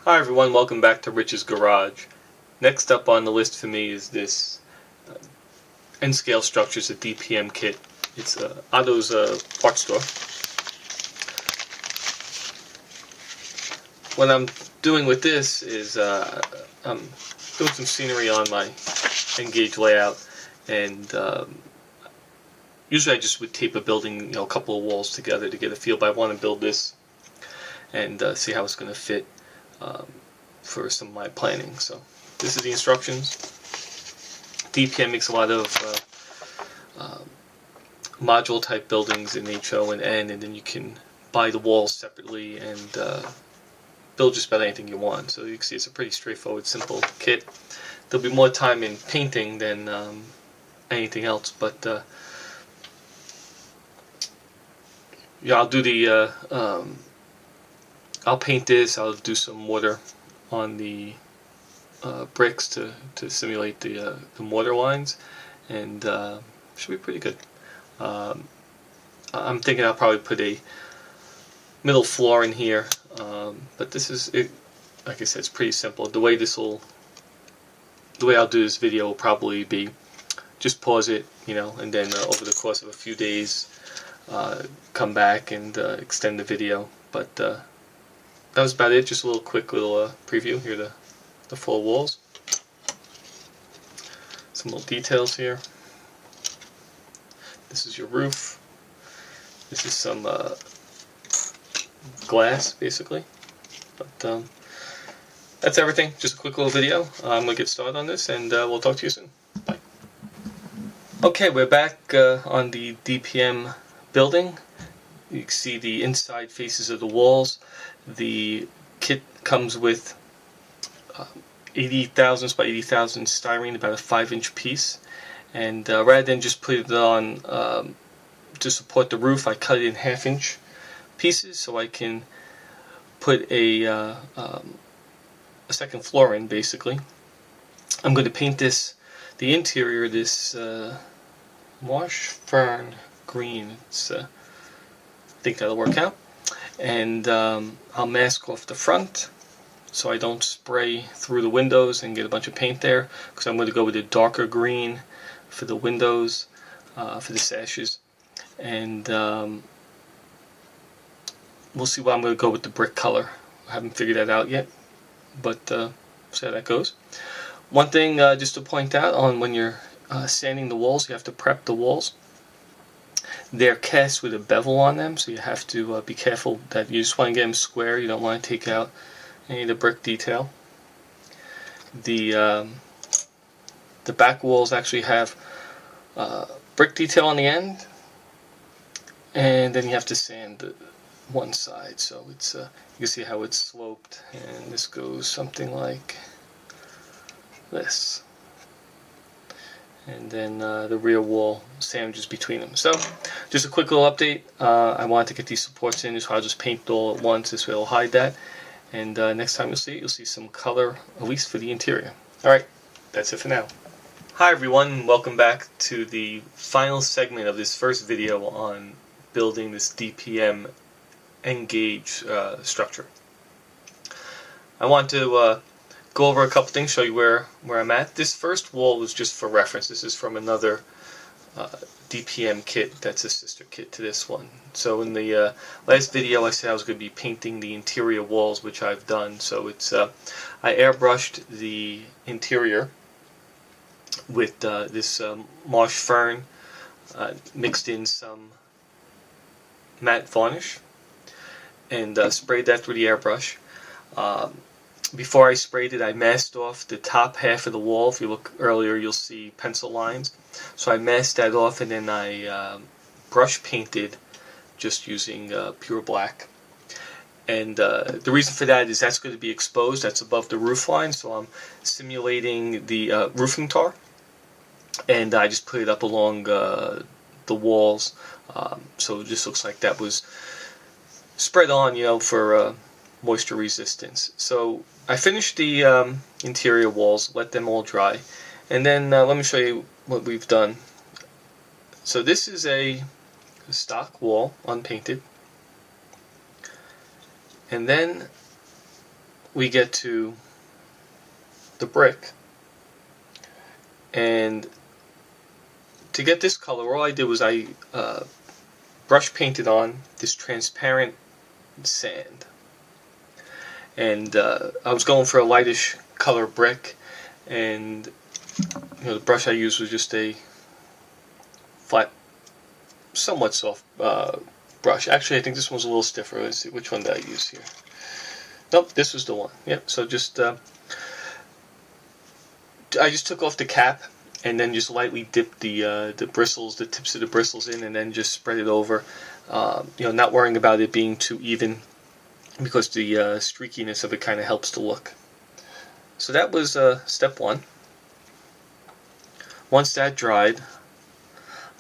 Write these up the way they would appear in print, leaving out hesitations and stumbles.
Hi everyone, welcome back to Rich's Garage. Next up on the list for me is this N-scale structures, a DPM kit. It's Otto's parts store. What I'm doing with this is I'm doing some scenery on my Engage layout, and usually I just would tape a building, a couple of walls together to get a feel, but I want to build this and see how it's going to fit for some of my planning. So this is the instructions. DPM makes a lot of module type buildings in HO and N, and then you can buy the walls separately and build just about anything you want. So you can see it's a pretty straightforward, simple kit. There'll be more time in painting than anything else, but yeah, I'll do the I'll paint this. I'll do some mortar on the bricks to simulate the mortar lines, and should be pretty good. I'm thinking I'll probably put a middle floor in here, but this is it. Like I said, it's pretty simple. The way I'll do this video will probably be just pause it, and then over the course of a few days, come back and extend the video. But that was about it. Just a quick preview. Here are the full walls. Some little details here. This is your roof. This is some glass, basically. But that's everything. Just a quick little video. I'm going to get started on this, and we'll talk to you soon. Bye. Okay, we're back on the DPM building. You can see the inside faces of the walls. The kit comes with 80,000 by 80,000 styrene, about a 5-inch piece. And rather than just put it on to support the roof, I cut it in 1/2-inch pieces so I can put a second floor in, basically. I'm going to paint the interior, this marsh fern green. I think that'll work out. And I'll mask off the front so I don't spray through the windows and get a bunch of paint there, because I'm going to go with a darker green for the windows, for the sashes, and we'll see what I'm going to go with the brick color. I haven't figured that out yet, but see how that goes. One thing just to point out, on when you're sanding the walls, you have to prep the walls. They're cast with a bevel on them, so you have to be careful that you just want to get them square. You don't want to take out any of the brick detail. The back walls actually have brick detail on the end, and then you have to sand one side, so it's you can see how it's sloped, and this goes something like this, and then the rear wall sandwiches between them. So just a quick little update. I wanted to get these supports in, so I'll just paint it all at once. This way it'll hide that, and next time you'll see some color, at least for the interior. Alright, that's it for now. Hi everyone, welcome back to the final segment of this first video on building this DPM Engage structure. I want to go over a couple things, show you where I'm at. This first wall was just for reference. This is from another DPM kit that's a sister kit to this one. So in the last video I said I was going to be painting the interior walls, which I've done. So it's I airbrushed the interior with this marsh fern, mixed in some matte varnish, and sprayed that through the airbrush. Before I sprayed it, I masked off the top half of the wall. If you look earlier, you'll see pencil lines. So I masked that off, and then I brush painted just using pure black. And the reason for that is that's going to be exposed. That's above the roof line, so I'm simulating the roofing tar. And I just put it up along the walls, so it just looks like that was spread on, for moisture resistance. So I finished the interior walls, let them all dry, and then let me show you what we've done. So this is a stock wall, unpainted, and then we get to the brick, and to get this color, all I did was I brush painted on this transparent sand, and I was going for a lightish color brick, and the brush I used was just a flat, somewhat soft brush. Actually, I think this one's a little stiffer. Let's see, which one did I use here? Nope, this was the one. Yep. So just I just took off the cap and then just lightly dipped the bristles, the tips of the bristles in, and then just spread it over. Not worrying about it being too even, because the streakiness of it kind of helps the look. So that was step one. Once that dried,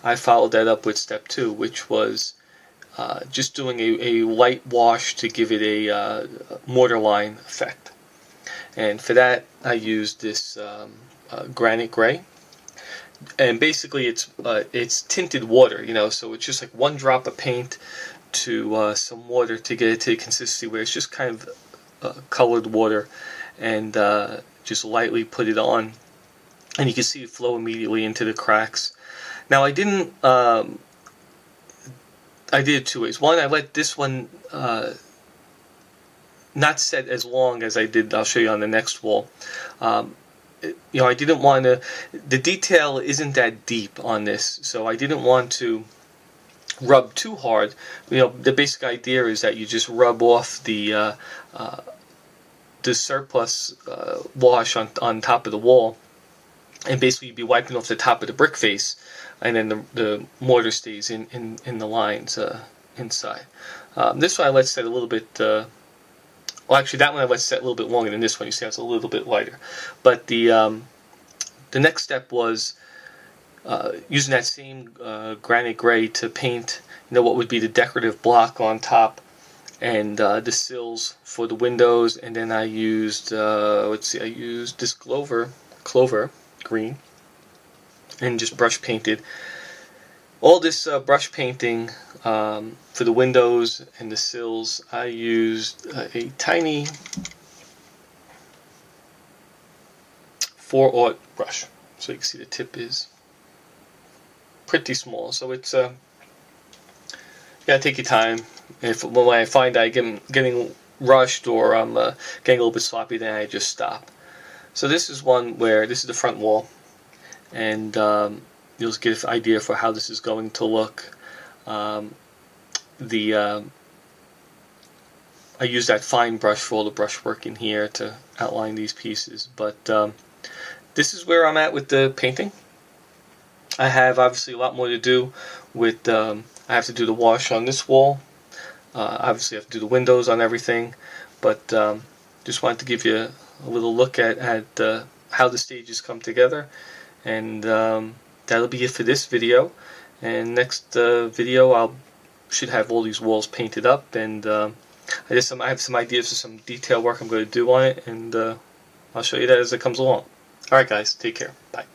I followed that up with step two, which was just doing a light wash to give it a mortar line effect. And for that, I used this granite gray. And basically, it's tinted water, so it's just like one drop of paint to some water to get it to the consistency where it's just kind of colored water, and just lightly put it on, and you can see it flow immediately into the cracks. Now I didn't. I did it two ways. One, I let this one not set as long as I did. I'll show you on the next wall. I didn't want to. The detail isn't that deep on this, so I didn't want to rub too hard. The basic idea is that you just rub off the surplus wash on top of the wall, and basically you'd be wiping off the top of the brick face, and then the mortar stays in the lines inside. This one I let set a little bit. Well, actually, that one I let set a little bit longer than this one. You see, it's a little bit lighter. But the next step was using that same granite gray to paint, what would be the decorative block on top, and the sills for the windows. And then I used I used this clover green, and just brush painted. All this brush painting for the windows and the sills, I used a tiny 4/0 brush. So you can see the tip is pretty small. So it's take your time. When I find I'm getting rushed or I'm getting a little bit sloppy, then I just stop. So this is one where this is the front wall, and you'll get an idea for how this is going to look. I use that fine brush for all the brushwork in here to outline these pieces. But this is where I'm at with the painting. I have obviously a lot more to do with. I have to do the wash on this wall. Obviously, I have to do the windows on everything. But just wanted to give you a little look at how the stages come together, and that'll be it for this video. And next video I should have all these walls painted up, and I have some ideas for some detail work I'm going to do on it, and I'll show you that as it comes along. Alright guys, take care. Bye.